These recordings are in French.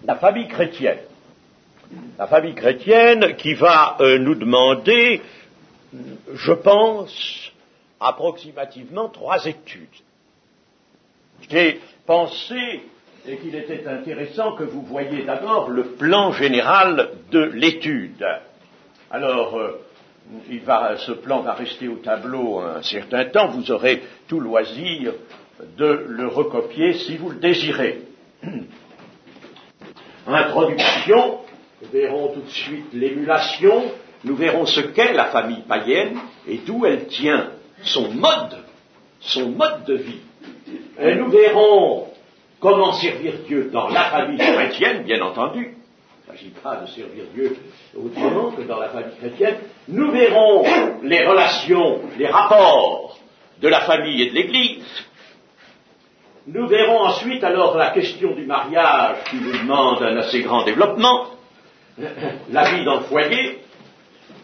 la famille chrétienne. La famille chrétienne qui va nous demander, je pense, approximativement 3 études. J'ai pensé qu'il était intéressant que vous voyiez d'abord le plan général de l'étude. Alors, ce plan va rester au tableau un certain temps, vous aurez tout loisir de le recopier si vous le désirez. Introduction, nous verrons tout de suite l'émulation, nous verrons ce qu'est la famille païenne et d'où elle tient son mode de vie. Et nous verrons comment servir Dieu dans la famille chrétienne, bien entendu. Il ne s'agit pas de servir Dieu autrement que dans la famille chrétienne. Nous verrons les relations, les rapports de la famille et de l'Église. Nous verrons ensuite alors la question du mariage qui nous demande un assez grand développement, la vie dans le foyer,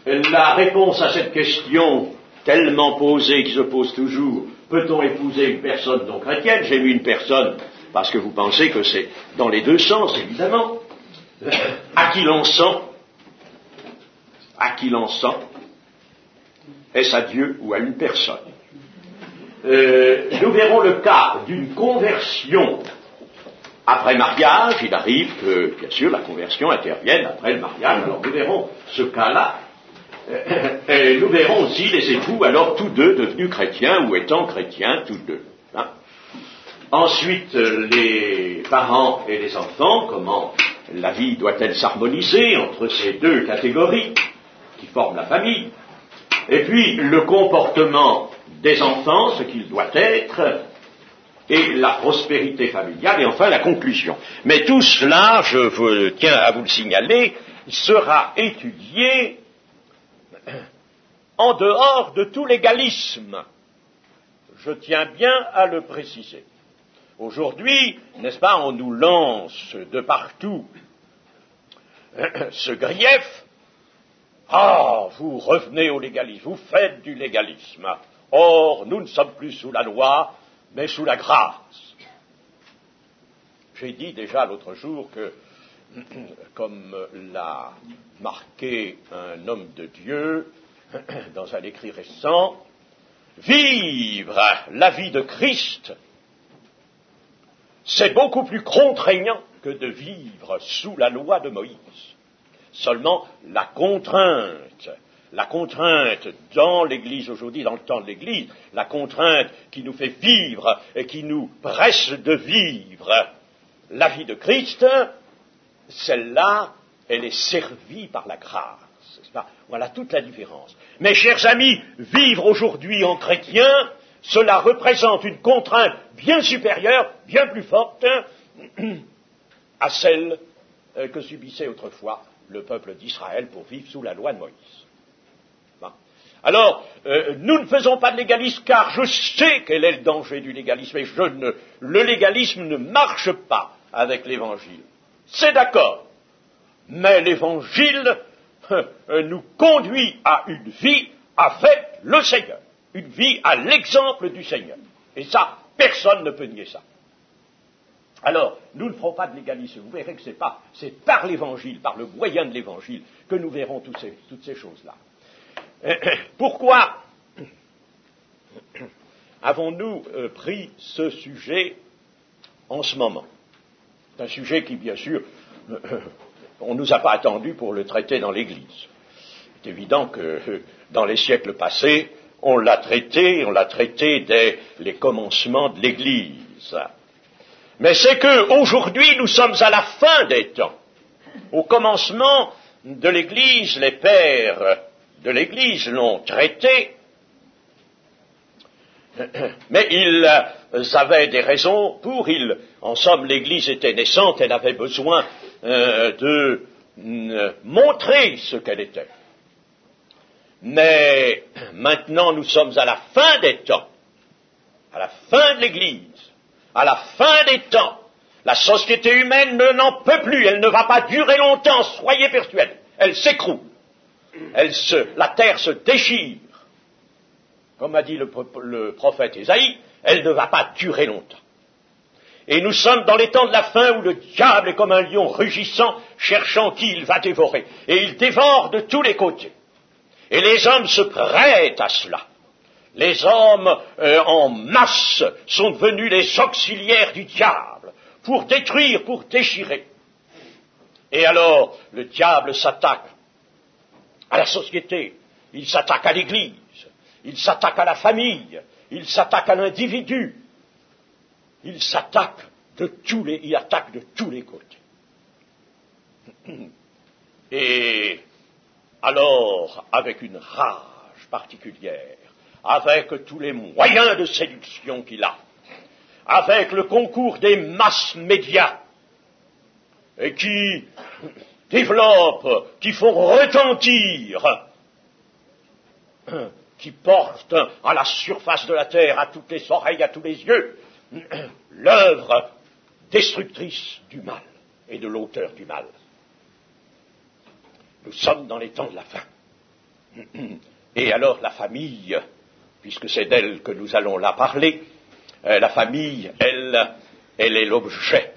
la réponse à cette question tellement posée, qui se pose toujours, peut-on épouser une personne non chrétienne? J'ai mis une personne parce que vous pensez que c'est dans les deux sens, évidemment. À qui l'on sent? À qui l'on sent? Est-ce à Dieu ou à une personne? Nous verrons le cas d'une conversion après mariage. Il arrive que, bien sûr, la conversion intervienne après le mariage. Alors nous verrons ce cas-là. Et nous verrons aussi les époux, alors tous deux devenus chrétiens ou étant chrétiens, tous deux. Hein. Ensuite, les parents et les enfants, comment la vie doit-elle s'harmoniser entre ces deux catégories qui forment la famille. Et puis, le comportement des enfants, ce qu'il doit être, et la prospérité familiale, et enfin la conclusion. Mais tout cela, je tiens à vous le signaler, sera étudié en dehors de tout légalisme. Je tiens bien à le préciser. Aujourd'hui, n'est-ce pas, on nous lance de partout ce grief. Ah, vous revenez au légalisme, vous faites du légalisme. Or, nous ne sommes plus sous la loi, mais sous la grâce. J'ai dit déjà l'autre jour que, comme l'a marqué un homme de Dieu dans un écrit récent, vivre la vie de Christ, c'est beaucoup plus contraignant que de vivre sous la loi de Moïse. Seulement, la contrainte dans l'Église aujourd'hui, dans le temps de l'Église, la contrainte qui nous fait vivre et qui nous presse de vivre la vie de Christ, celle-là, elle est servie par la grâce. C'est pas, voilà toute la différence. Mes chers amis, vivre aujourd'hui en chrétien, cela représente une contrainte bien supérieure, bien plus forte à celle que subissait autrefois le peuple d'Israël pour vivre sous la loi de Moïse. Bon. Alors, nous ne faisons pas de légalisme car je sais quel est le danger du légalisme et le légalisme ne marche pas avec l'Évangile. C'est d'accord, mais l'Évangile nous conduit à une vie avec le Seigneur, une vie à l'exemple du Seigneur. Et ça, personne ne peut nier ça. Alors, nous ne ferons pas de légalisme, vous verrez que c'est par l'Évangile, par le moyen de l'Évangile, que nous verrons toutes ces choses-là. Pourquoi avons-nous pris ce sujet en ce moment? C'est un sujet qui, bien sûr, on ne nous a pas attendu pour le traiter dans l'Église. C'est évident que dans les siècles passés, on l'a traité dès les commencements de l'Église. Mais c'est qu'aujourd'hui, nous sommes à la fin des temps. Au commencement de l'Église, les pères de l'Église l'ont traité, mais ils avaient des raisons en somme, l'Église était naissante, elle avait besoin de montrer ce qu'elle était. Mais maintenant, nous sommes à la fin des temps, à la fin de l'Église, à la fin des temps. La société humaine n'en peut plus, elle ne va pas durer longtemps, soyez persuadés. Elle s'écroule, la terre se déchire. Comme a dit le prophète Ésaïe, elle ne va pas durer longtemps. Et nous sommes dans les temps de la fin où le diable est comme un lion rugissant, cherchant qui il va dévorer. Et il dévore de tous les côtés. Et les hommes se prêtent à cela. Les hommes en masse sont devenus les auxiliaires du diable pour détruire, pour déchirer. Et alors, le diable s'attaque à la société, il s'attaque à l'Église, il s'attaque à la famille, il s'attaque à l'individu, il attaque de tous les côtés. Et alors, avec une rage particulière, avec tous les moyens de séduction qu'il a, avec le concours des masses médias, et qui développent, qui font retentir, qui portent à la surface de la terre, à toutes les oreilles, à tous les yeux, l'œuvre destructrice du mal et de l'auteur du mal. Nous sommes dans les temps de la fin. Et alors la famille, puisque c'est d'elle que nous allons là parler, la famille, elle est l'objet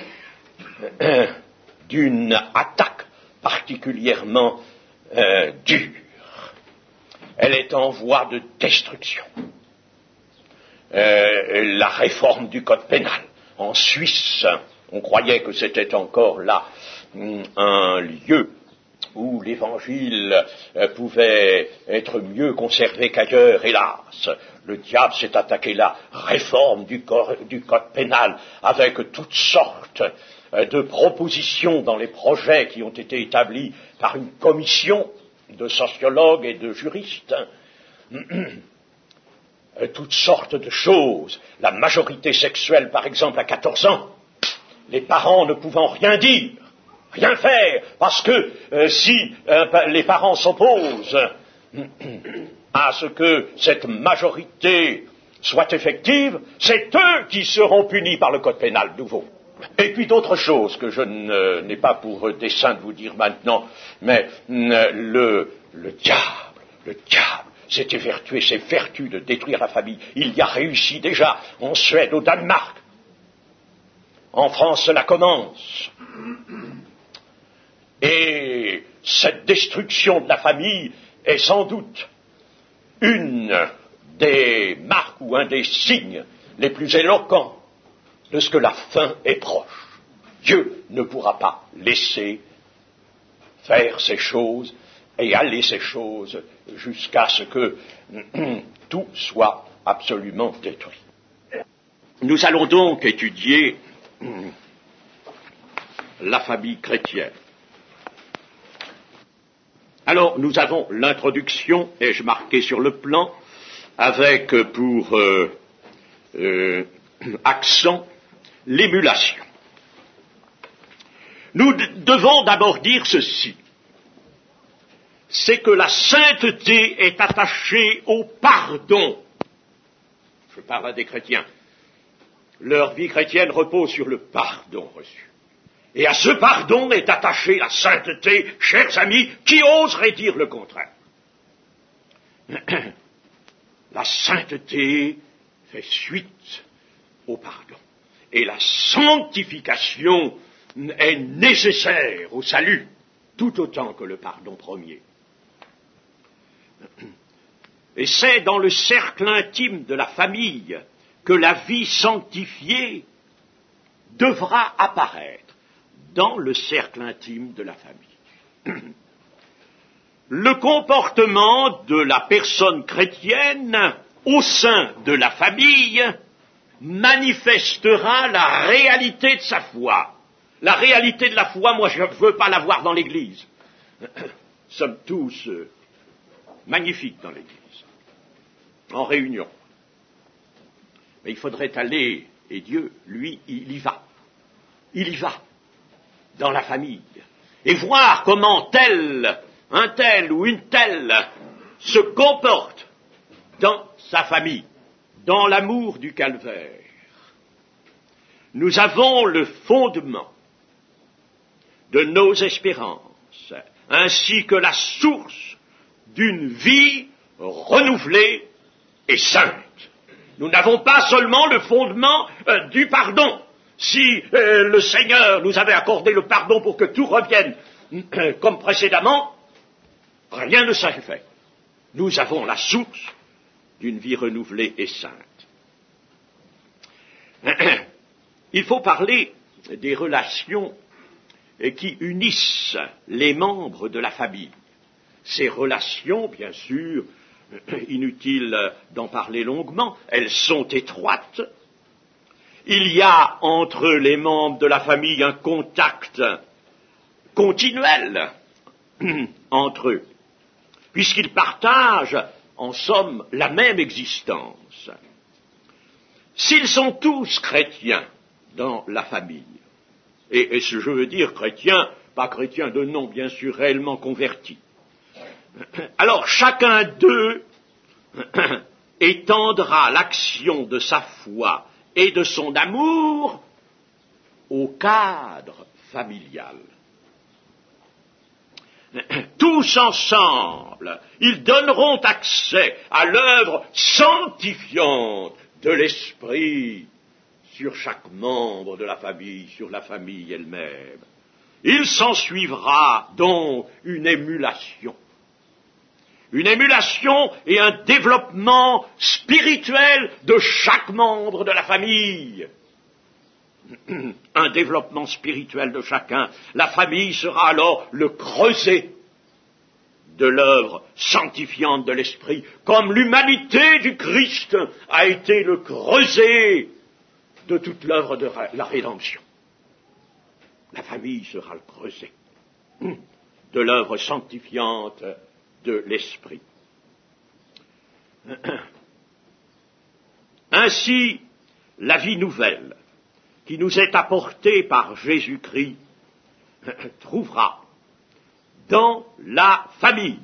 d'une attaque particulièrement dure. Elle est en voie de destruction. La réforme du code pénal. En Suisse, on croyait que c'était encore là un lieu où l'évangile pouvait être mieux conservé qu'ailleurs, hélas. Le diable s'est attaqué la réforme du code pénal avec toutes sortes de propositions dans les projets qui ont été établis par une commission de sociologues et de juristes. Toutes sortes de choses. La majorité sexuelle, par exemple, à 14 ans, les parents ne pouvant rien dire, rien faire, parce que si les parents s'opposent à ce que cette majorité soit effective, c'est eux qui seront punis par le code pénal nouveau. Et puis d'autres choses que je n'ai pas pour dessein de vous dire maintenant, mais le diable s'est évertué, ses vertus de détruire la famille. Il y a réussi déjà en Suède, au Danemark. En France, cela commence. Et cette destruction de la famille est sans doute une des marques ou un des signes les plus éloquents de ce que la fin est proche. Dieu ne pourra pas laisser faire ces choses et aller ces choses jusqu'à ce que tout soit absolument détruit. Nous allons donc étudier la famille chrétienne. Alors, nous avons l'introduction, ai-je marqué sur le plan, avec pour accent l'émulation. Nous devons d'abord dire ceci, c'est que la sainteté est attachée au pardon. Je parle à des chrétiens. Leur vie chrétienne repose sur le pardon reçu. Et à ce pardon est attachée la sainteté, chers amis, qui oserait dire le contraire. La sainteté fait suite au pardon. Et la sanctification est nécessaire au salut, tout autant que le pardon premier. Et c'est dans le cercle intime de la famille que la vie sanctifiée devra apparaître, dans le cercle intime de la famille. Le comportement de la personne chrétienne au sein de la famille manifestera la réalité de sa foi. La réalité de la foi, moi je ne veux pas la voir dans l'Église. Nous sommes tous magnifiques dans l'Église, en réunion. Mais il faudrait aller, et Dieu, lui, il y va. Il y va dans la famille, et voir comment un tel ou une telle se comporte dans sa famille, dans l'amour du calvaire. Nous avons le fondement de nos espérances, ainsi que la source d'une vie renouvelée et sainte. Nous n'avons pas seulement le fondement du pardon, si le Seigneur nous avait accordé le pardon pour que tout revienne comme précédemment, rien ne serait fait. Nous avons la source d'une vie renouvelée et sainte. Il faut parler des relations qui unissent les membres de la famille. Ces relations, bien sûr, inutile d'en parler longuement, elles sont étroites. Il y a entre les membres de la famille un contact continuel entre eux, puisqu'ils partagent, en somme, la même existence. S'ils sont tous chrétiens dans la famille, et ce je veux dire chrétiens, pas chrétiens de nom, bien sûr, réellement convertis, alors chacun d'eux étendra l'action de sa foi et de son amour au cadre familial. Tous ensemble, ils donneront accès à l'œuvre sanctifiante de l'Esprit sur chaque membre de la famille, sur la famille elle-même. Il s'ensuivra donc une émulation et un développement spirituel de chaque membre de la famille. Un développement spirituel de chacun. La famille sera alors le creuset de l'œuvre sanctifiante de l'Esprit, comme l'humanité du Christ a été le creuset de toute l'œuvre de la rédemption. La famille sera le creuset de l'œuvre sanctifiante de l'Esprit. Ainsi, la vie nouvelle qui nous est apportée par Jésus-Christ trouvera dans la famille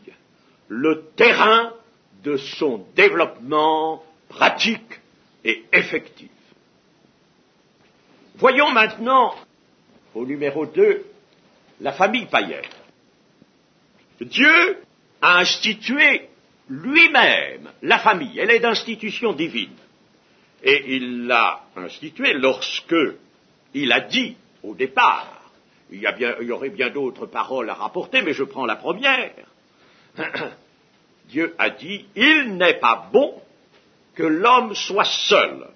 le terrain de son développement pratique et effectif. Voyons maintenant, au numéro 2, la famille païenne. Dieu a institué lui-même la famille. Elle est d'institution divine. Et il l'a instituée lorsque il a dit, au départ, il y aurait bien d'autres paroles à rapporter, mais je prends la première. Dieu a dit, il n'est pas bon que l'homme soit seul.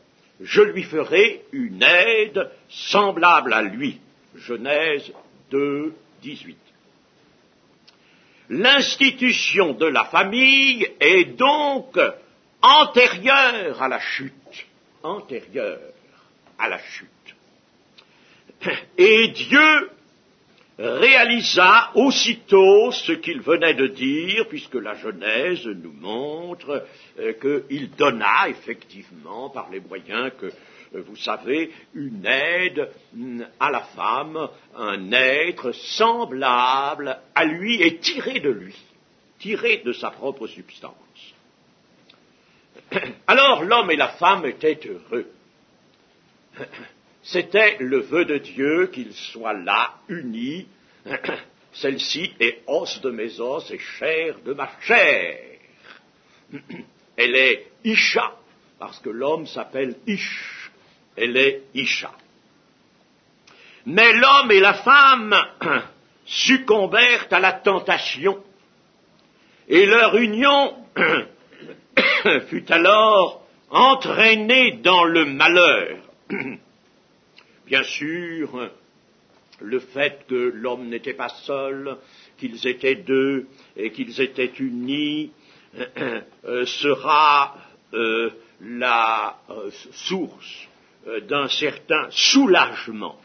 Je lui ferai une aide semblable à lui. Genèse 2, 18. L'institution de la famille est donc antérieure à la chute. Antérieure à la chute. Et Dieu réalisa aussitôt ce qu'il venait de dire, puisque la Genèse nous montre qu'il donna effectivement, par les moyens que vous savez, une aide à la femme, un être semblable à lui et tiré de lui, tiré de sa propre substance. Alors l'homme et la femme étaient heureux. C'était le vœu de Dieu qu'ils soient là, unis. Celle-ci est os de mes os et chair de ma chair. Elle est Isha, parce que l'homme s'appelle Ish. Elle est Isha. Mais l'homme et la femme succombèrent à la tentation, et leur union fut alors entraînée dans le malheur. Bien sûr, le fait que l'homme n'était pas seul, qu'ils étaient deux et qu'ils étaient unis, sera la source d'un certain soulagement.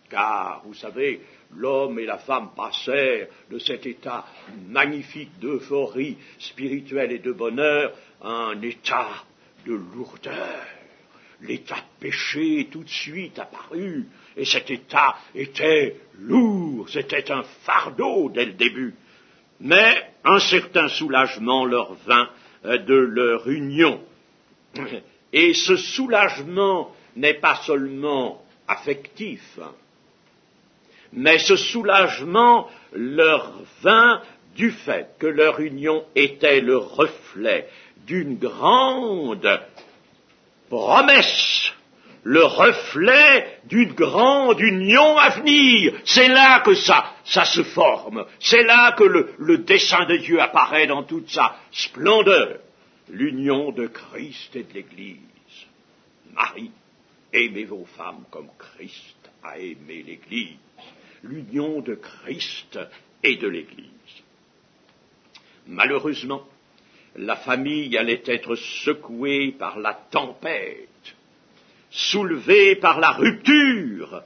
Car, vous savez, l'homme et la femme passèrent de cet état magnifique d'euphorie spirituelle et de bonheur à un état de lourdeur. L'état de péché est tout de suite apparu, et cet état était lourd, c'était un fardeau dès le début. Mais un certain soulagement leur vint de leur union. Et ce soulagement n'est pas seulement affectif, mais ce soulagement leur vint du fait que leur union était le reflet d'une grande promesse le reflet d'une grande union à venir. C'est là que ça se forme. C'est là que le dessein de Dieu apparaît dans toute sa splendeur. L'union de Christ et de l'Église. Marie, aimez vos femmes comme Christ a aimé l'Église. L'union de Christ et de l'Église. Malheureusement, la famille allait être secouée par la tempête, soulevée par la rupture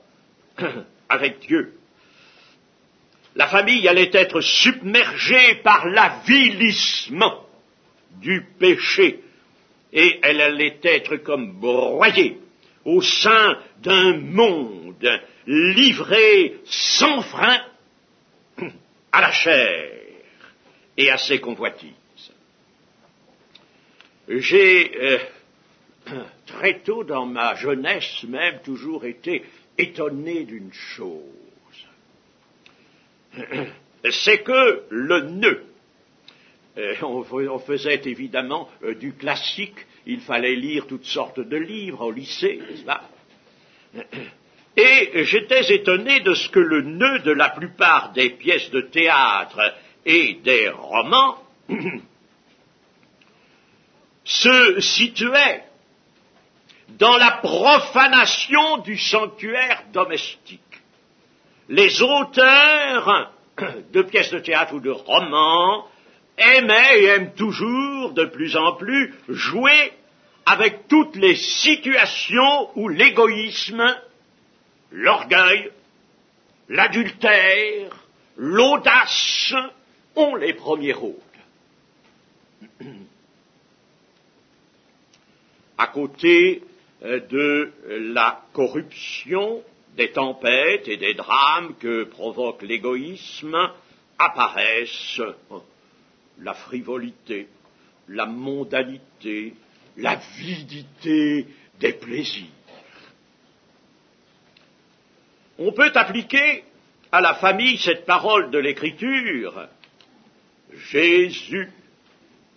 avec Dieu. La famille allait être submergée par l'avilissement du péché, et elle allait être comme broyée au sein d'un monde livré sans frein à la chair et à ses convoitises. J'ai très tôt dans ma jeunesse même toujours été étonné d'une chose. C'est que le nœud, on faisait évidemment du classique, il fallait lire toutes sortes de livres au lycée, n'est-ce pas? Et j'étais étonné de ce que le nœud de la plupart des pièces de théâtre et des romans se situait dans la profanation du sanctuaire domestique. Les auteurs de pièces de théâtre ou de romans aimaient et aiment toujours de plus en plus jouer avec toutes les situations où l'égoïsme, l'orgueil, l'adultère, l'audace ont les premiers rôles. À côté de la corruption, des tempêtes et des drames que provoque l'égoïsme, apparaissent la frivolité, la mondanité, l'avidité des plaisirs. On peut appliquer à la famille cette parole de l'Écriture. Jésus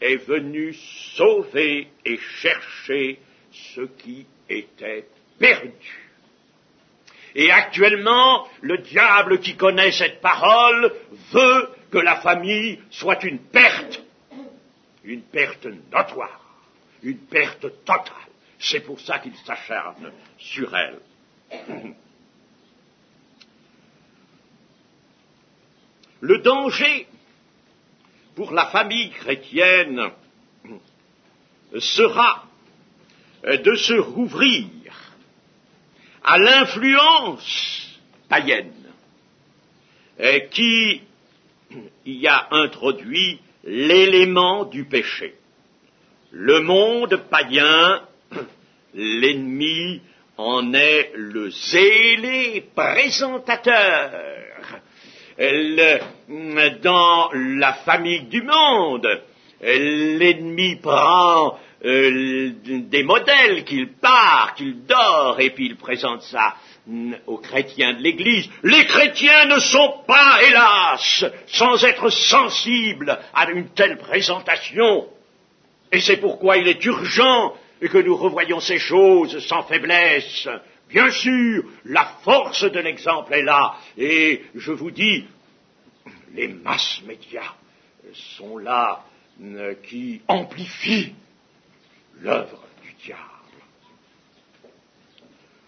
est venu sauver et chercher ce qui était perdu. Et actuellement, le diable qui connaît cette parole veut que la famille soit une perte notoire, une perte totale. C'est pour ça qu'il s'acharne sur elle. Le danger pour la famille chrétienne sera de se rouvrir à l'influence païenne qui y a introduit l'élément du péché. Le monde païen, l'ennemi en est le zélé présentateur. Dans la famille du monde, l'ennemi prend des modèles qu'il dore, et puis il présente ça aux chrétiens de l'Église. Les chrétiens ne sont pas, hélas, sans être sensibles à une telle présentation. Et c'est pourquoi il est urgent que nous revoyions ces choses sans faiblesse. Bien sûr, la force de l'exemple est là, et je vous dis, les masses médias sont là qui amplifient l'œuvre du diable.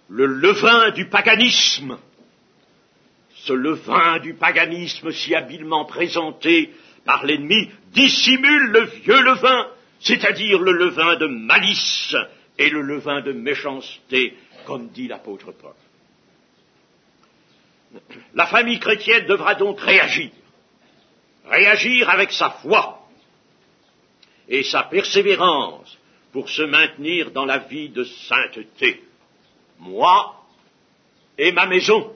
Le levain du paganisme, ce levain du paganisme si habilement présenté par l'ennemi, dissimule le vieux levain, c'est-à-dire le levain de malice et le levain de méchanceté, comme dit l'apôtre Paul. La famille chrétienne devra donc réagir avec sa foi et sa persévérance pour se maintenir dans la vie de sainteté. Moi et ma maison,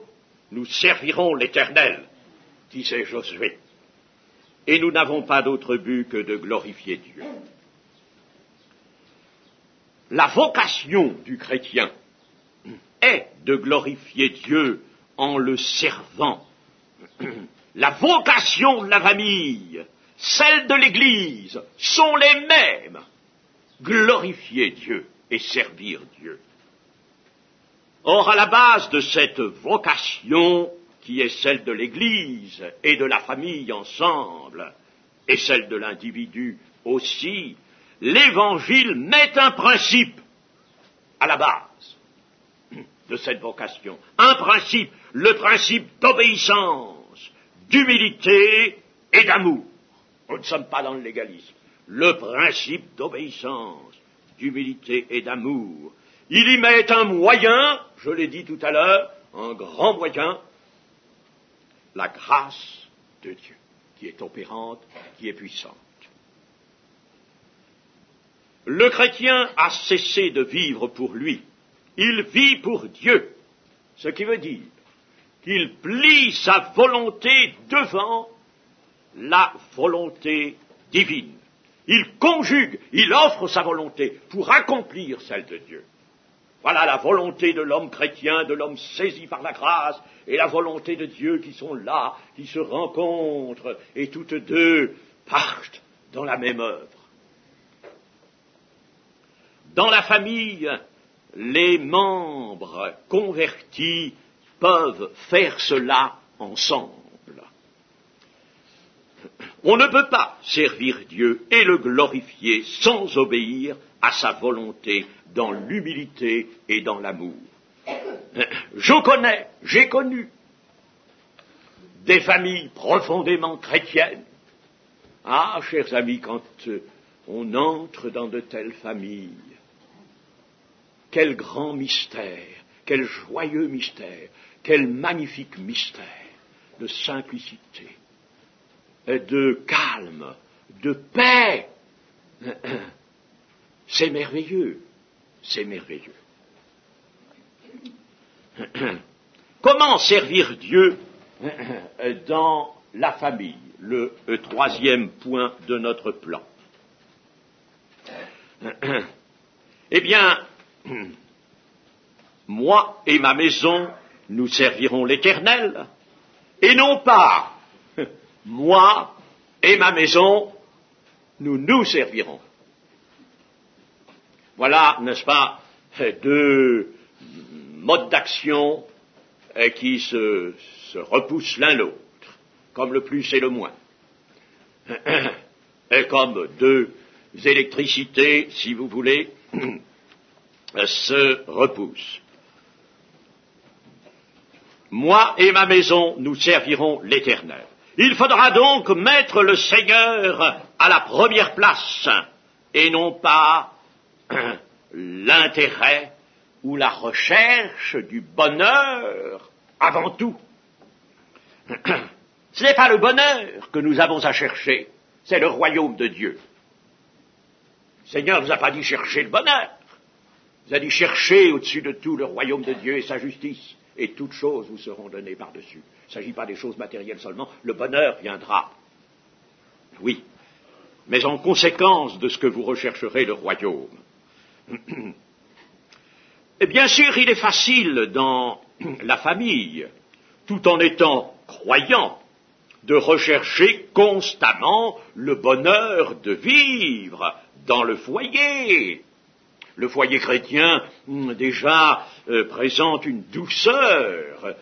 nous servirons l'Éternel, disait Josué, et nous n'avons pas d'autre but que de glorifier Dieu. La vocation du chrétien est de glorifier Dieu en le servant. La vocation de la famille, celle de l'Église, sont les mêmes. Glorifier Dieu et servir Dieu. Or, à la base de cette vocation, qui est celle de l'Église et de la famille ensemble, et celle de l'individu aussi, l'Évangile met un principe à la base de cette vocation. Un principe, le principe d'obéissance, d'humilité et d'amour. Nous ne sommes pas dans le légalisme. Le principe d'obéissance, d'humilité et d'amour. Il y met un moyen, je l'ai dit tout à l'heure, un grand moyen, la grâce de Dieu, qui est opérante, qui est puissante. Le chrétien a cessé de vivre pour lui. Il vit pour Dieu, ce qui veut dire qu'il plie sa volonté devant la volonté divine. Il conjugue, il offre sa volonté pour accomplir celle de Dieu. Voilà la volonté de l'homme chrétien, de l'homme saisi par la grâce, et la volonté de Dieu qui sont là, qui se rencontrent, et toutes deux partent dans la même œuvre. Dans la famille, les membres convertis peuvent faire cela ensemble. On ne peut pas servir Dieu et le glorifier sans obéir à sa volonté dans l'humilité et dans l'amour. J'ai connu des familles profondément chrétiennes. Ah, chers amis, quand on entre dans de telles familles, quel grand mystère, quel joyeux mystère, quel magnifique mystère de simplicité, de calme, de paix. C'est merveilleux, c'est merveilleux. Comment servir Dieu dans la famille? Le troisième point de notre plan. Eh bien, moi et ma maison, nous servirons l'Éternel, et non pas moi et ma maison, nous nous servirons. Voilà, n'est-ce pas, deux modes d'action qui se repoussent l'un l'autre, comme le plus et le moins, et comme deux électricités, si vous voulez, se repoussent. Moi et ma maison, nous servirons l'Éternel. Il faudra donc mettre le Seigneur à la première place, et non pas l'intérêt ou la recherche du bonheur avant tout. Ce n'est pas le bonheur que nous avons à chercher, c'est le royaume de Dieu. Le Seigneur ne nous a pas dit chercher le bonheur, il nous a dit chercher au-dessus de tout le royaume de Dieu et sa justice, et toutes choses vous seront données par-dessus. Il ne s'agit pas des choses matérielles seulement, le bonheur viendra. Oui, mais en conséquence de ce que vous rechercherez le royaume. Et bien sûr, il est facile dans la famille, tout en étant croyant, de rechercher constamment le bonheur de vivre dans le foyer. Le foyer chrétien, déjà, présente une douceur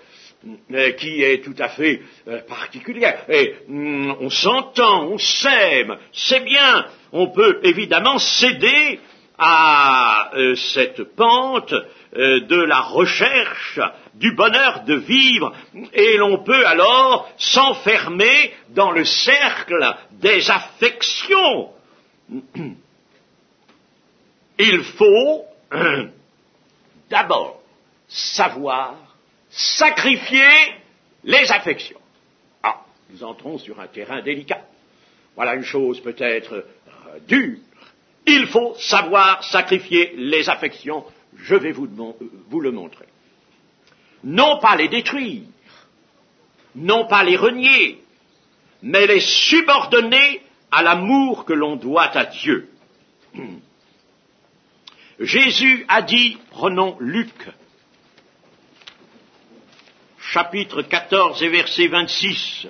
qui est tout à fait particulière. Et on s'entend, on s'aime, c'est bien. On peut évidemment céder à cette pente de la recherche du bonheur de vivre, et l'on peut alors s'enfermer dans le cercle des affections. Il faut d'abord savoir sacrifier les affections. Ah, nous entrons sur un terrain délicat. Voilà une chose peut-être dure. Il faut savoir sacrifier les affections. Je vais vous le montrer. Non pas les détruire, non pas les renier, mais les subordonner à l'amour que l'on doit à Dieu. Jésus a dit, prenons Luc, chapitre 14 et verset 26,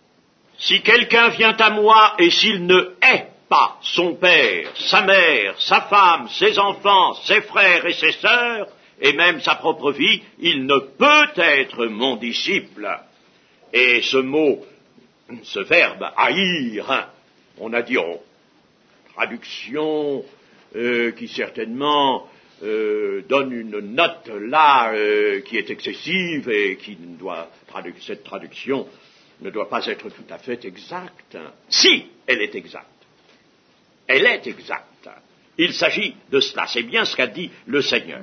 « Si quelqu'un vient à moi et s'il ne hait pas son père, sa mère, sa femme, ses enfants, ses frères et ses sœurs, et même sa propre vie, il ne peut être mon disciple. Et ce mot, ce verbe haïr, on a dit en traduction qui certainement donne une note là qui est excessive et qui ne doit, cette traduction ne doit pas être tout à fait exacte. Si, elle est exacte. Elle est exacte. Il s'agit de cela. C'est bien ce qu'a dit le Seigneur.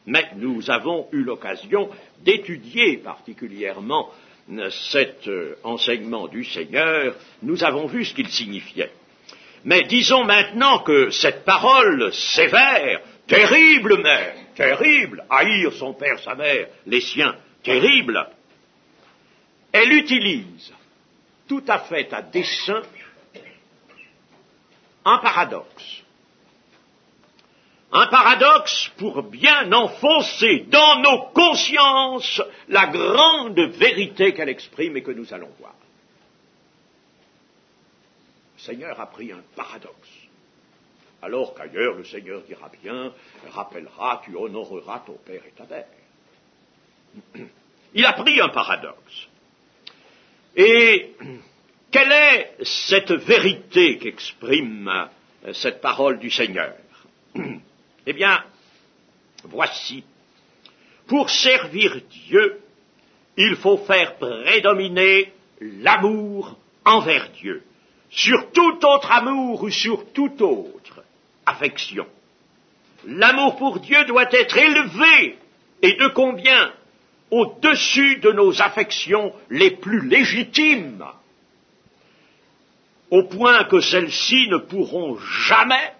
Mais nous avons eu l'occasion d'étudier particulièrement cet enseignement du Seigneur. Nous avons vu ce qu'il signifiait. Mais disons maintenant que cette parole sévère, terrible mère, terrible, haïr son père, sa mère, les siens, terrible, elle utilise tout à fait à dessein un paradoxe. Un paradoxe pour bien enfoncer dans nos consciences la grande vérité qu'elle exprime et que nous allons voir. Le Seigneur a pris un paradoxe. Alors qu'ailleurs, le Seigneur dira bien, rappellera, tu honoreras ton père et ta mère. Il a pris un paradoxe. Et quelle est cette vérité qu'exprime cette parole du Seigneur? Eh bien, voici, pour servir Dieu, il faut faire prédominer l'amour envers Dieu, sur tout autre amour ou sur toute autre affection. L'amour pour Dieu doit être élevé, et de combien? Au-dessus de nos affections les plus légitimes, au point que celles-ci ne pourront jamais,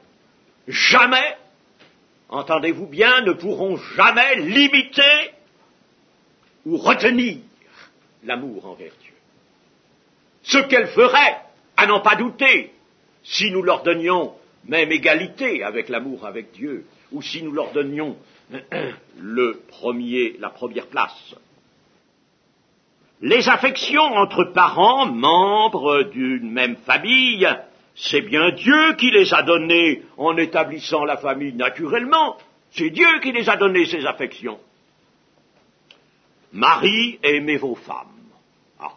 entendez-vous bien, ne pourront jamais limiter ou retenir l'amour envers Dieu. Ce qu'elles feraient, à n'en pas douter, si nous leur donnions même égalité avec l'amour avec Dieu, ou si nous leur donnions la première place. Les affections entre parents, membres d'une même famille, c'est bien Dieu qui les a données en établissant la famille naturellement. C'est Dieu qui les a données, ces affections. Marie, aimez vos femmes. Ah,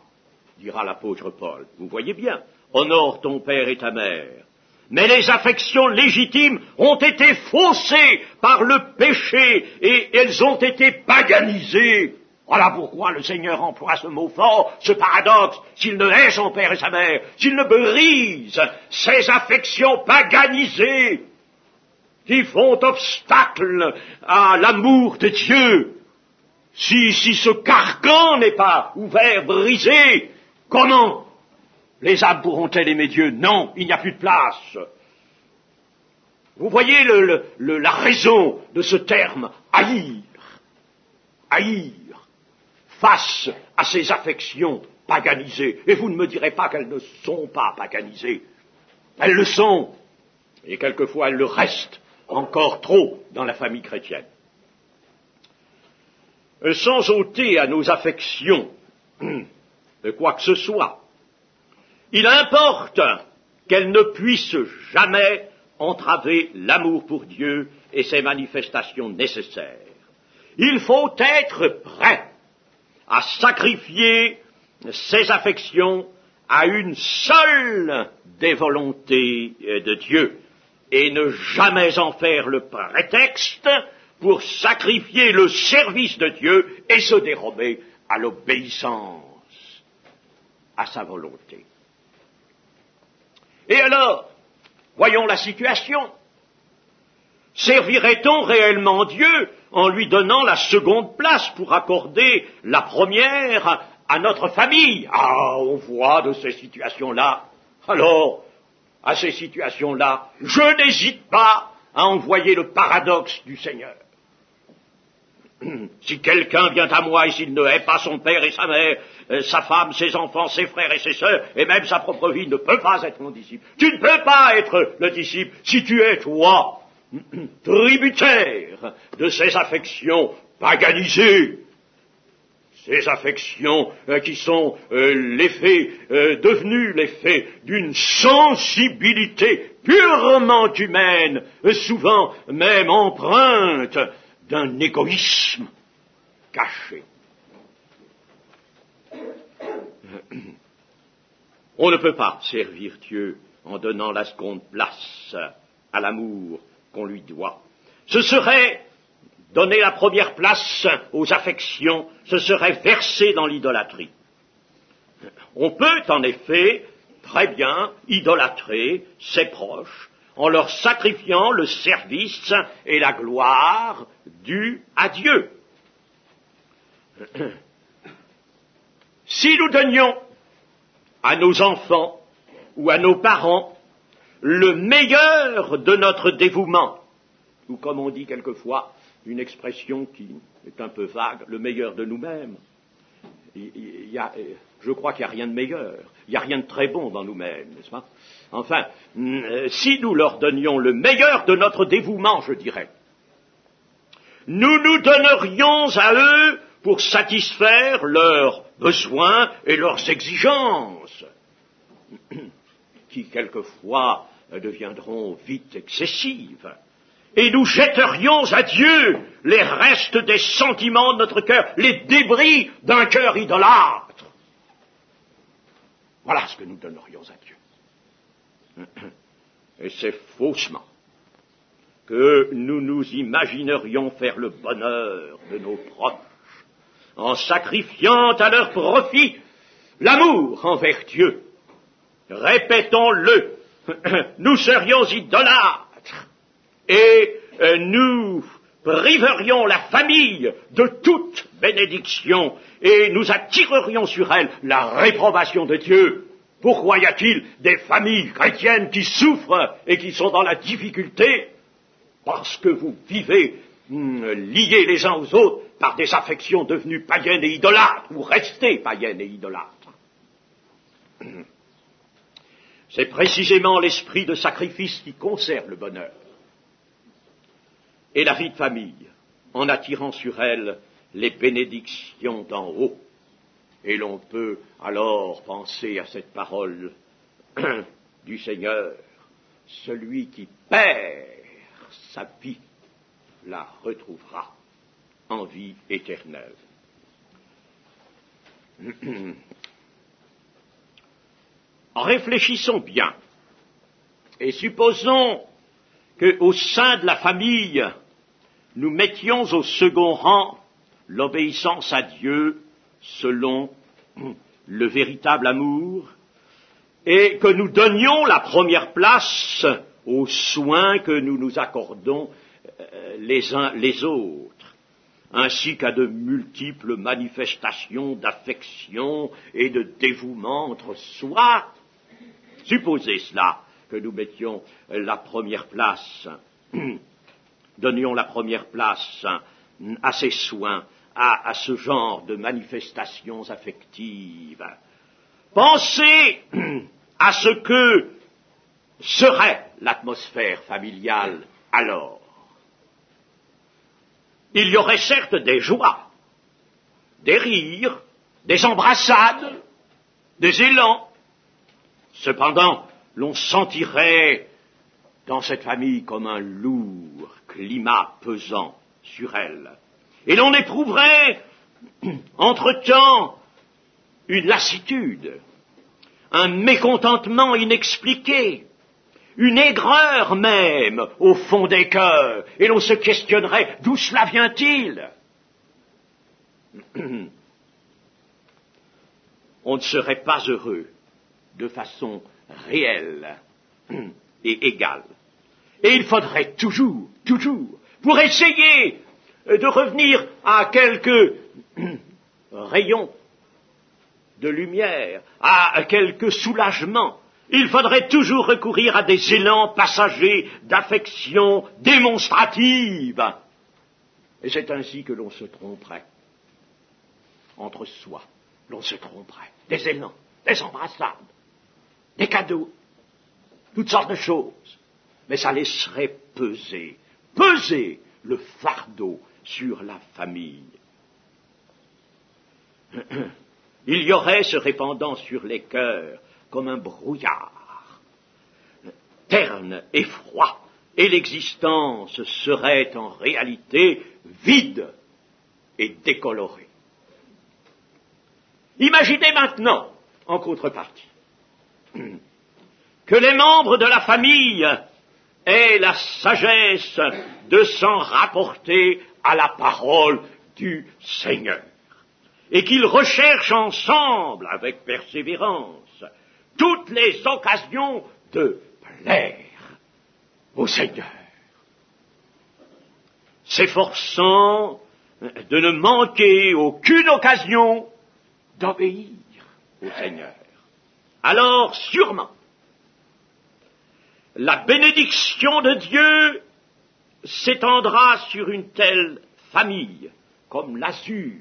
dira l'apôtre Paul, vous voyez bien, honore ton père et ta mère. Mais les affections légitimes ont été faussées par le péché et elles ont été paganisées. Voilà pourquoi le Seigneur emploie ce mot fort, ce paradoxe. S'il ne hait son père et sa mère, s'il ne brise ces affections paganisées qui font obstacle à l'amour de Dieu, si ce carcan n'est pas ouvert, brisé, comment les âmes pourront-elles aimer Dieu? Non, il n'y a plus de place. Vous voyez la raison de ce terme, haïr. Haïr, face à ces affections paganisées. Et vous ne me direz pas qu'elles ne sont pas paganisées. Elles le sont. Et quelquefois elles le restent encore trop dans la famille chrétienne. Sans ôter à nos affections de quoi que ce soit, il importe qu'elle ne puisse jamais entraver l'amour pour Dieu et ses manifestations nécessaires. Il faut être prêt à sacrifier ses affections à une seule des volontés de Dieu et ne jamais en faire le prétexte pour sacrifier le service de Dieu et se dérober à l'obéissance à sa volonté. Et alors, voyons la situation. Servirait-on réellement Dieu en lui donnant la seconde place pour accorder la première à notre famille? Ah, on voit de ces situations-là. Alors, à ces situations-là, je n'hésite pas à envoyer le paradoxe du Seigneur. Si quelqu'un vient à moi et s'il ne hait pas son père et sa mère, sa femme, ses enfants, ses frères et ses sœurs, et même sa propre vie, ne peut pas être mon disciple. Tu ne peux pas être le disciple si tu es, toi, tributaire de ces affections paganisées, ces affections qui sont devenues l'effet d'une sensibilité purement humaine, souvent même empreinte d'un égoïsme caché. On ne peut pas servir Dieu en donnant la seconde place à l'amour qu'on lui doit. Ce serait donner la première place aux affections, ce serait verser dans l'idolâtrie. On peut en effet très bien idolâtrer ses proches en leur sacrifiant le service et la gloire dus à Dieu. Si nous donnions à nos enfants ou à nos parents le meilleur de notre dévouement, ou comme on dit quelquefois, une expression qui est un peu vague, le meilleur de nous-mêmes, je crois qu'il n'y a rien de meilleur, il n'y a rien de très bon dans nous-mêmes, n'est-ce pas? Enfin, si nous leur donnions le meilleur de notre dévouement, je dirais, nous nous donnerions à eux pour satisfaire leurs besoins et leurs exigences, qui quelquefois deviendront vite excessives, et nous jetterions à Dieu les restes des sentiments de notre cœur, les débris d'un cœur idolâtre. Voilà ce que nous donnerions à Dieu. Et c'est faussement que nous nous imaginerions faire le bonheur de nos proches en sacrifiant à leur profit l'amour envers Dieu. Répétons-le, nous serions idolâtres et nous priverions la famille de toute bénédiction et nous attirerions sur elle la réprobation de Dieu. Pourquoi y a-t-il des familles chrétiennes qui souffrent et qui sont dans la difficulté? Parce que vous vivez liés les uns aux autres par des affections devenues païennes et idolâtres, ou restées païennes et idolâtres. C'est précisément l'esprit de sacrifice qui conserve le bonheur et la vie de famille, en attirant sur elle les bénédictions d'en haut. Et l'on peut alors penser à cette parole du Seigneur, celui qui perd sa vie la retrouvera en vie éternelle. Réfléchissons bien et supposons qu'au sein de la famille, nous mettions au second rang l'obéissance à Dieu selon le véritable amour et que nous donnions la première place aux soins que nous nous accordons les uns les autres, ainsi qu'à de multiples manifestations d'affection et de dévouement entre soi. Supposez cela, que nous mettions la première place, donnions la première place à ces soins, à ce genre de manifestations affectives. Pensez à ce que serait l'atmosphère familiale alors. Il y aurait certes des joies, des rires, des embrassades, des élans. Cependant, l'on sentirait dans cette famille comme un lourd climat pesant sur elle. Et l'on éprouverait, entre-temps, une lassitude, un mécontentement inexpliqué, une aigreur même au fond des cœurs, et l'on se questionnerait d'où cela vient-il? On ne serait pas heureux de façon réelle et égale. Et il faudrait toujours, pour essayer de revenir à quelques rayons de lumière, à quelques soulagements, il faudrait toujours recourir à des élans passagers d'affection démonstrative. Et c'est ainsi que l'on se tromperait. Entre soi, l'on se tromperait. Des élans, des embrassades, des cadeaux, toutes sortes de choses. Mais ça laisserait peser le fardeau sur la famille. Il y aurait se répandant sur les cœurs comme un brouillard, terne et froid, et l'existence serait en réalité vide et décolorée. Imaginez maintenant, en contrepartie, que les membres de la famille aient la sagesse de s'en rapporter à la parole du Seigneur, et qu'ils recherchent ensemble, avec persévérance, toutes les occasions de plaire au Seigneur, s'efforçant de ne manquer aucune occasion d'obéir au Seigneur. Alors, sûrement, la bénédiction de Dieu s'étendra sur une telle famille comme l'azur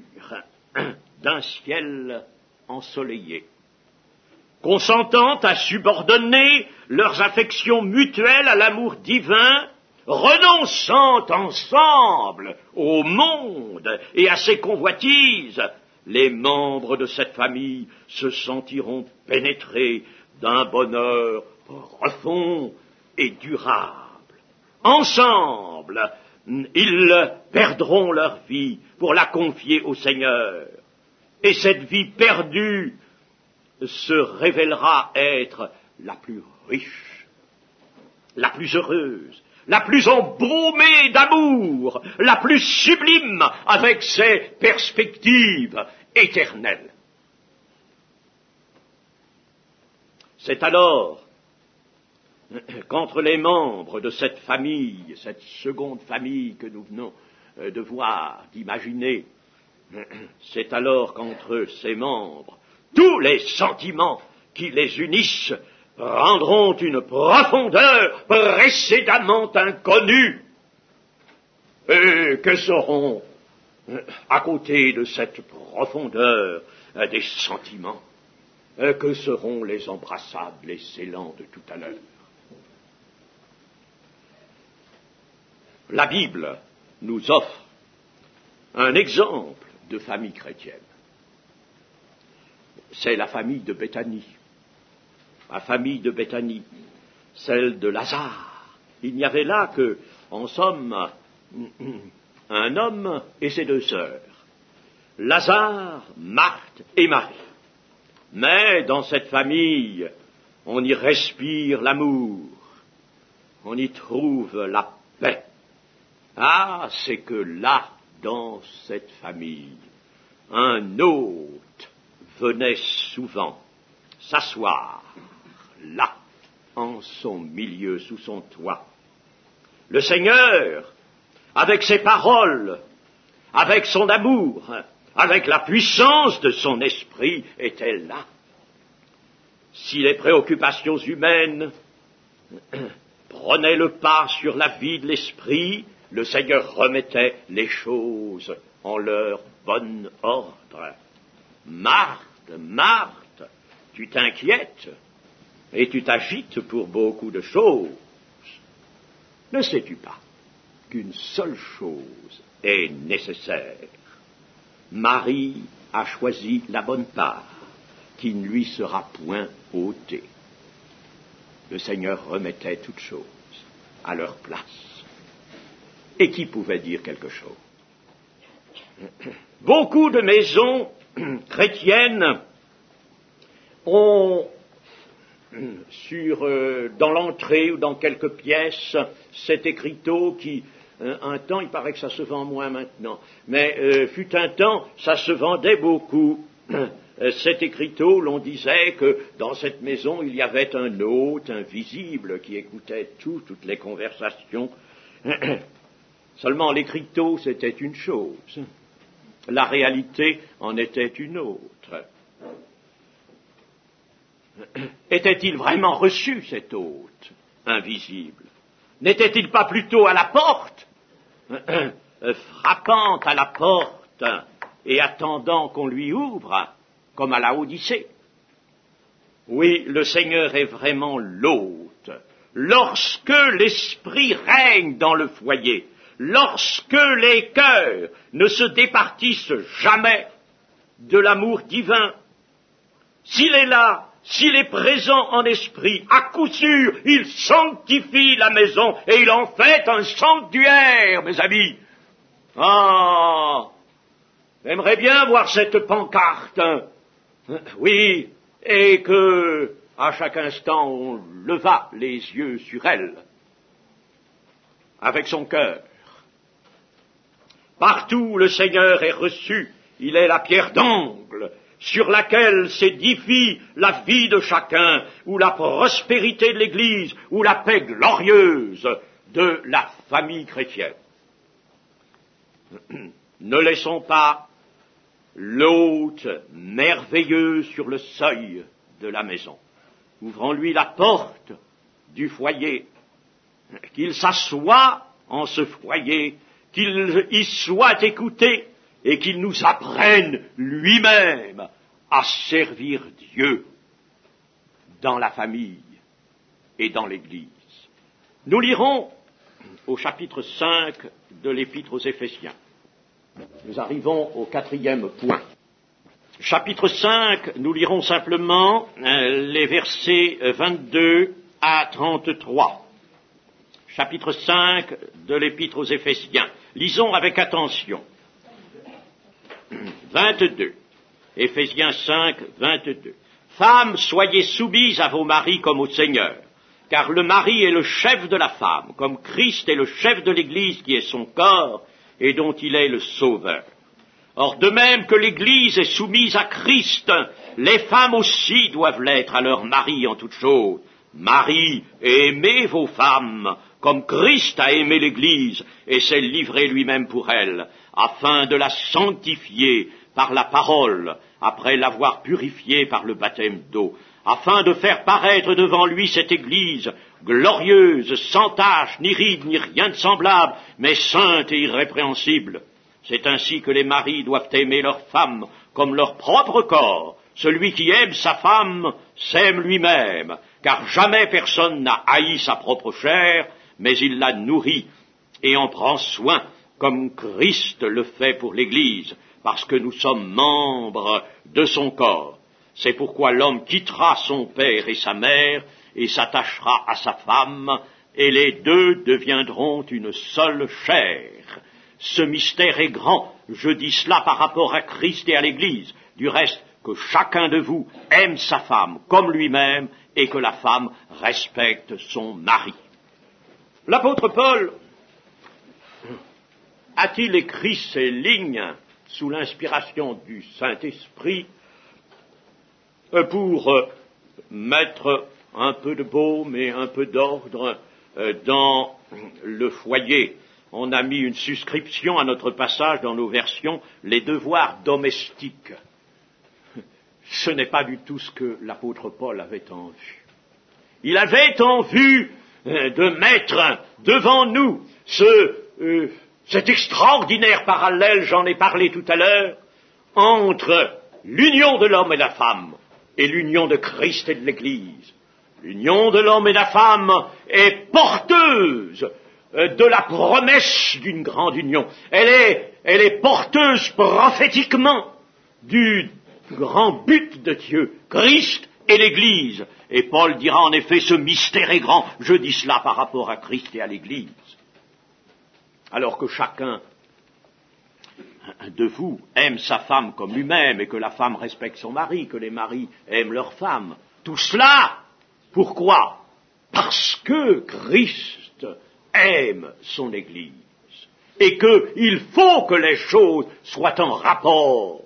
d'un ciel ensoleillé, consentant à subordonner leurs affections mutuelles à l'amour divin, renonçant ensemble au monde et à ses convoitises. Les membres de cette famille se sentiront pénétrés d'un bonheur profond et durable. Ensemble, ils perdront leur vie pour la confier au Seigneur. Et cette vie perdue se révélera être la plus riche, la plus heureuse, la plus embaumée d'amour, la plus sublime avec ses perspectives éternelles. C'est alors qu'entre les membres de cette famille, cette seconde famille que nous venons de voir, d'imaginer, c'est alors qu'entre ces membres, tous les sentiments qui les unissent rendront une profondeur précédemment inconnue. Et que seront, à côté de cette profondeur des sentiments, que seront les embrassades, les élans de tout à l'heure? La Bible nous offre un exemple de famille chrétienne. C'est la famille de Béthanie. La famille de Béthanie, celle de Lazare. Il n'y avait là que, en somme, un homme et ses deux sœurs, Lazare, Marthe et Marie. Mais dans cette famille, on y respire l'amour, on y trouve la paix. Ah, c'est que là, dans cette famille, un hôte venait souvent s'asseoir là, en son milieu, sous son toit. Le Seigneur, avec ses paroles, avec son amour, avec la puissance de son esprit, était là. Si les préoccupations humaines prenaient le pas sur la vie de l'esprit, le Seigneur remettait les choses en leur bon ordre. Marthe, Marthe, tu t'inquiètes et tu t'agites pour beaucoup de choses. Ne sais-tu pas qu'une seule chose est nécessaire? Marie a choisi la bonne part, qui ne lui sera point ôtée. Le Seigneur remettait toutes choses à leur place. Et qui pouvait dire quelque chose? Beaucoup de maisons chrétiennes ont dans l'entrée ou dans quelques pièces cet écriteau qui, un temps, il paraît que ça se vend moins maintenant, mais fut un temps, ça se vendait beaucoup. Cet écriteau, l'on disait que dans cette maison, il y avait un hôte invisible qui écoutait toutes les conversations. Seulement l'écriteau, c'était une chose. La réalité en était une autre. Était-il vraiment reçu, cet hôte invisible? N'était-il pas plutôt à la porte, frappant à la porte et attendant qu'on lui ouvre, comme à la Odyssée? Oui, le Seigneur est vraiment l'hôte. Lorsque l'esprit règne dans le foyer, lorsque les cœurs ne se départissent jamais de l'amour divin, s'il est là, s'il est présent en esprit, à coup sûr, il sanctifie la maison et il en fait un sanctuaire, mes amis. Ah, j'aimerais bien voir cette pancarte. Oui, et que, à chaque instant, on levât les yeux sur elle, avec son cœur. Partout où le Seigneur est reçu, il est la pierre d'angle sur laquelle s'édifie la vie de chacun, ou la prospérité de l'Église, ou la paix glorieuse de la famille chrétienne. Ne laissons pas l'hôte merveilleux sur le seuil de la maison. Ouvrons-lui la porte du foyer, qu'il s'assoie en ce foyer, qu'il y soit écouté et qu'il nous apprenne lui-même à servir Dieu dans la famille et dans l'Église. Nous lirons au chapitre 5 de l'Épître aux Éphésiens. Nous arrivons au 4e point. Chapitre 5, nous lirons simplement les versets 22 à 33. Chapitre 5 de l'Épître aux Éphésiens. Lisons avec attention. 22. Éphésiens 5, 22. Femmes, soyez soumises à vos maris comme au Seigneur, car le mari est le chef de la femme, comme Christ est le chef de l'Église qui est son corps et dont il est le sauveur. Or, de même que l'Église est soumise à Christ, les femmes aussi doivent l'être à leur mari en toutes choses. Maris, aimez vos femmes, comme Christ a aimé l'Église et s'est livré lui-même pour elle, afin de la sanctifier par la parole, après l'avoir purifiée par le baptême d'eau, afin de faire paraître devant lui cette Église, glorieuse, sans tache, ni ride, ni rien de semblable, mais sainte et irrépréhensible. C'est ainsi que les maris doivent aimer leurs femmes comme leur propre corps. Celui qui aime sa femme s'aime lui-même, car jamais personne n'a haï sa propre chair, mais il la nourrit et en prend soin, comme Christ le fait pour l'Église, parce que nous sommes membres de son corps. C'est pourquoi l'homme quittera son père et sa mère et s'attachera à sa femme, et les deux deviendront une seule chair. Ce mystère est grand, je dis cela par rapport à Christ et à l'Église. Du reste, que chacun de vous aime sa femme comme lui-même, et que la femme respecte son mari. L'apôtre Paul a-t-il écrit ces lignes sous l'inspiration du Saint-Esprit pour mettre un peu de baume et un peu d'ordre dans le foyer? On a mis une suscription à notre passage dans nos versions, les devoirs domestiques. Ce n'est pas du tout ce que l'apôtre Paul avait en vue. Il avait en vue de mettre devant nous cet extraordinaire parallèle, j'en ai parlé tout à l'heure, entre l'union de l'homme et la femme et l'union de Christ et de l'Église. L'union de l'homme et de la femme est porteuse de la promesse d'une grande union. Elle est porteuse prophétiquement du grand but de Dieu, Christ et l'Église. Et Paul dira en effet, ce mystère est grand. Je dis cela par rapport à Christ et à l'Église. Alors que chacun de vous aime sa femme comme lui-même et que la femme respecte son mari, que les maris aiment leur femme. Tout cela, pourquoi? Parce que Christ aime son Église et qu'il faut que les choses soient en rapport.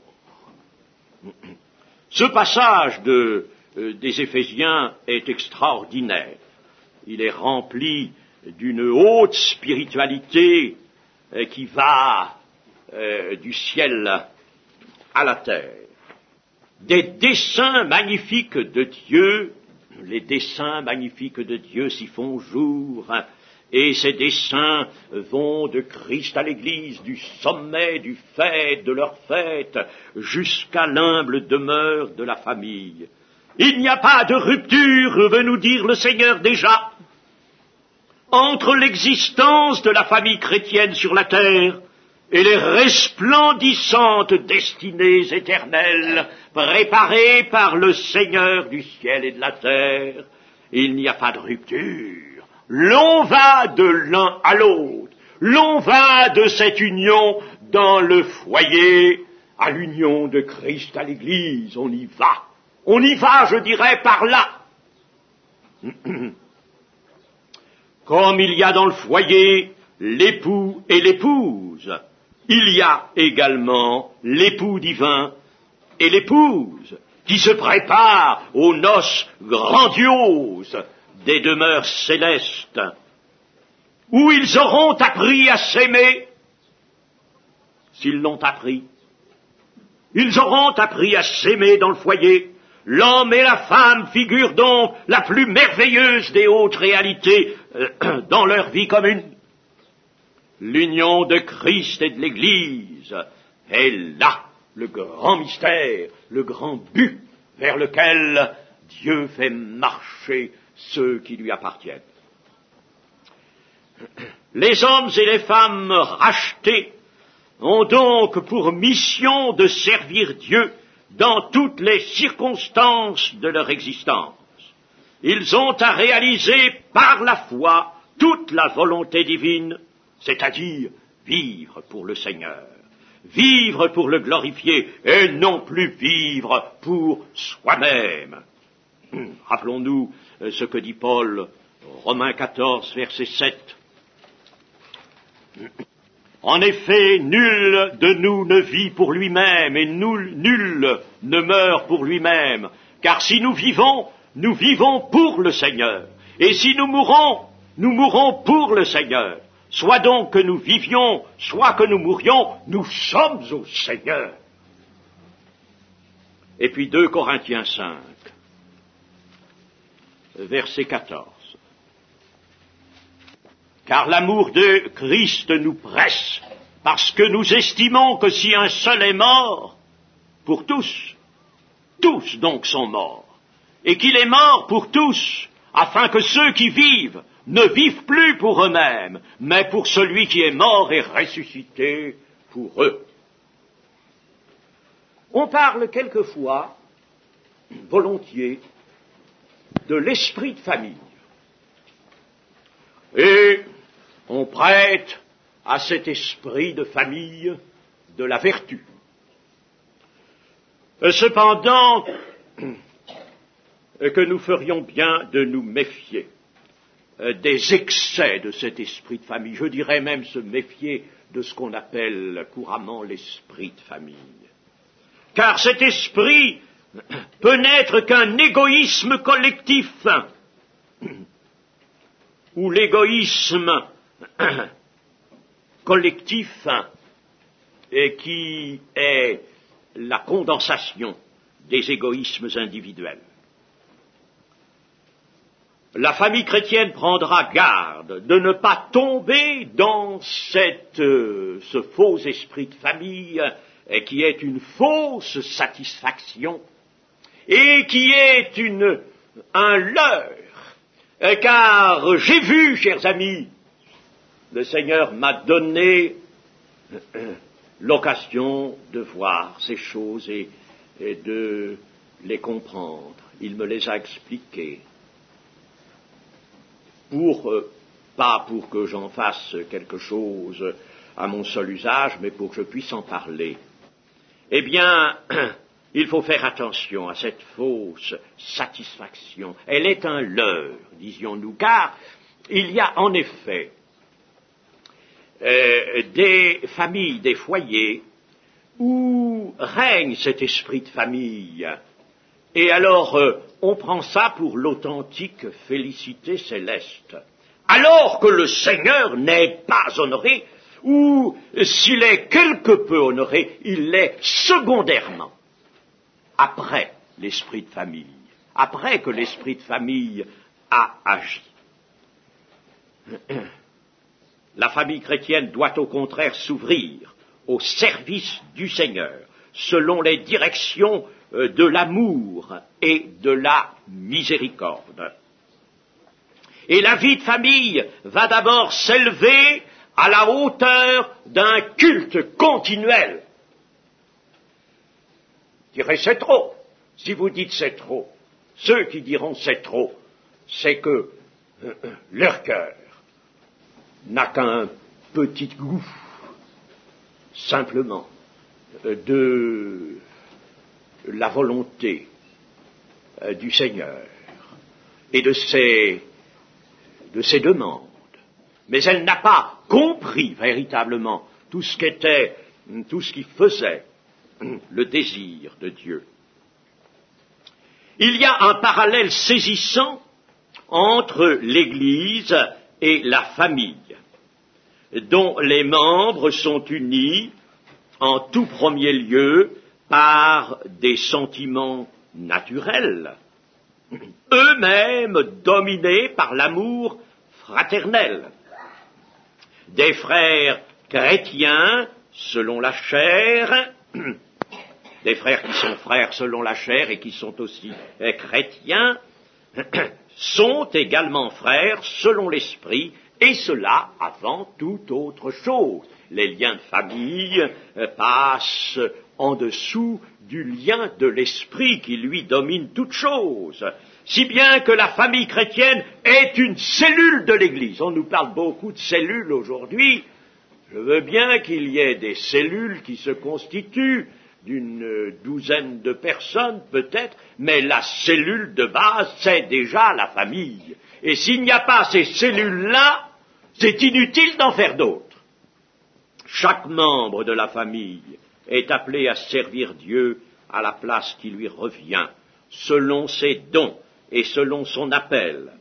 Ce passage des Éphésiens est extraordinaire. Il est rempli d'une haute spiritualité qui va du ciel à la terre. Des desseins magnifiques de Dieu, les desseins magnifiques de Dieu s'y font jour, et ces desseins vont de Christ à l'Église, du sommet du fait de leur fête, jusqu'à l'humble demeure de la famille. Il n'y a pas de rupture, veut nous dire le Seigneur déjà, entre l'existence de la famille chrétienne sur la terre et les resplendissantes destinées éternelles préparées par le Seigneur du ciel et de la terre. Il n'y a pas de rupture. L'on va de l'un à l'autre. L'on va de cette union dans le foyer à l'union de Christ à l'Église. On y va. On y va, je dirais, par là. Comme il y a dans le foyer l'époux et l'épouse, il y a également l'époux divin et l'épouse qui se préparent aux noces grandioses des demeures célestes, où ils auront appris à s'aimer, s'ils l'ont appris. Ils auront appris à s'aimer dans le foyer. L'homme et la femme figurent donc la plus merveilleuse des hautes réalités dans leur vie commune. L'union de Christ et de l'Église est là le grand mystère, le grand but vers lequel Dieu fait marcher ceux qui lui appartiennent. Les hommes et les femmes rachetés ont donc pour mission de servir Dieu dans toutes les circonstances de leur existence. Ils ont à réaliser par la foi toute la volonté divine, c'est-à-dire vivre pour le Seigneur, vivre pour le glorifier et non plus vivre pour soi-même. Rappelons-nous ce que dit Paul, Romains 14, verset 7. En effet, nul de nous ne vit pour lui-même, et nul ne meurt pour lui-même, car si nous vivons pour le Seigneur, et si nous mourons pour le Seigneur. Soit donc que nous vivions, soit que nous mourions, nous sommes au Seigneur. Et puis 2 Corinthiens 5, verset 14. Car l'amour de Christ nous presse, parce que nous estimons que si un seul est mort, pour tous donc sont morts, et qu'il est mort pour tous, afin que ceux qui vivent ne vivent plus pour eux-mêmes, mais pour celui qui est mort et ressuscité pour eux. On parle quelquefois, volontiers, de l'esprit de famille. Et on prête à cet esprit de famille de la vertu. Cependant, que nous ferions bien de nous méfier des excès de cet esprit de famille. Je dirais même se méfier de ce qu'on appelle couramment l'esprit de famille. Car cet esprit peut n'être qu'un égoïsme collectif, ou l'égoïsme collectif et qui est la condensation des égoïsmes individuels. La famille chrétienne prendra garde de ne pas tomber dans ce faux esprit de famille qui est une fausse satisfaction et qui est un leurre. Car j'ai vu, chers amis, le Seigneur m'a donné l'occasion de voir ces choses et de les comprendre. Il me les a expliquées. Pas pour que j'en fasse quelque chose à mon seul usage, mais pour que je puisse en parler. Eh bien, il faut faire attention à cette fausse satisfaction. Elle est un leurre, disions-nous, car il y a en effet des familles, des foyers, où règne cet esprit de famille. Et alors, on prend ça pour l'authentique félicité céleste. Alors que le Seigneur n'est pas honoré, ou s'il est quelque peu honoré, il l'est secondairement, après l'esprit de famille, après que l'esprit de famille a agi. La famille chrétienne doit au contraire s'ouvrir au service du Seigneur, selon les directions de l'amour et de la miséricorde. Et la vie de famille va d'abord s'élever à la hauteur d'un culte continuel. Je dirais c'est trop. Si vous dites c'est trop, ceux qui diront c'est trop, c'est que leur cœur n'a qu'un petit goût, simplement, de la volonté du Seigneur et de ses demandes. Mais elle n'a pas compris véritablement tout ce qui faisait le désir de Dieu. Il y a un parallèle saisissant entre l'Église et la famille, dont les membres sont unis en tout premier lieu par des sentiments naturels, eux-mêmes dominés par l'amour fraternel. Des frères chrétiens selon la chair, des frères qui sont frères selon la chair et qui sont aussi chrétiens, sont également frères selon l'esprit, et cela avant toute autre chose. Les liens de famille passent en dessous du lien de l'esprit qui lui domine toute chose, si bien que la famille chrétienne est une cellule de l'Église. On nous parle beaucoup de cellules aujourd'hui. Je veux bien qu'il y ait des cellules qui se constituent d'une douzaine de personnes peut-être, mais la cellule de base, c'est déjà la famille. Et s'il n'y a pas ces cellules-là, c'est inutile d'en faire d'autres. Chaque membre de la famille est appelé à servir Dieu à la place qui lui revient, selon ses dons et selon son appel.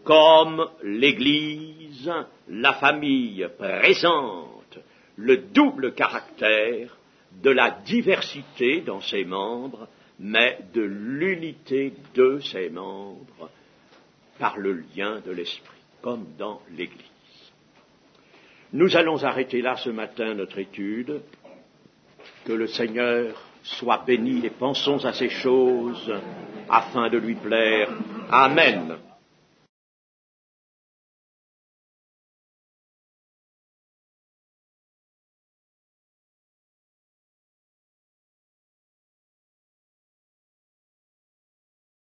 Comme l'Église, la famille présente le double caractère de la diversité dans ses membres, mais de l'unité de ses membres par le lien de l'esprit, comme dans l'Église. Nous allons arrêter là ce matin notre étude. Que le Seigneur soit béni et pensons à ces choses afin de lui plaire. Amen.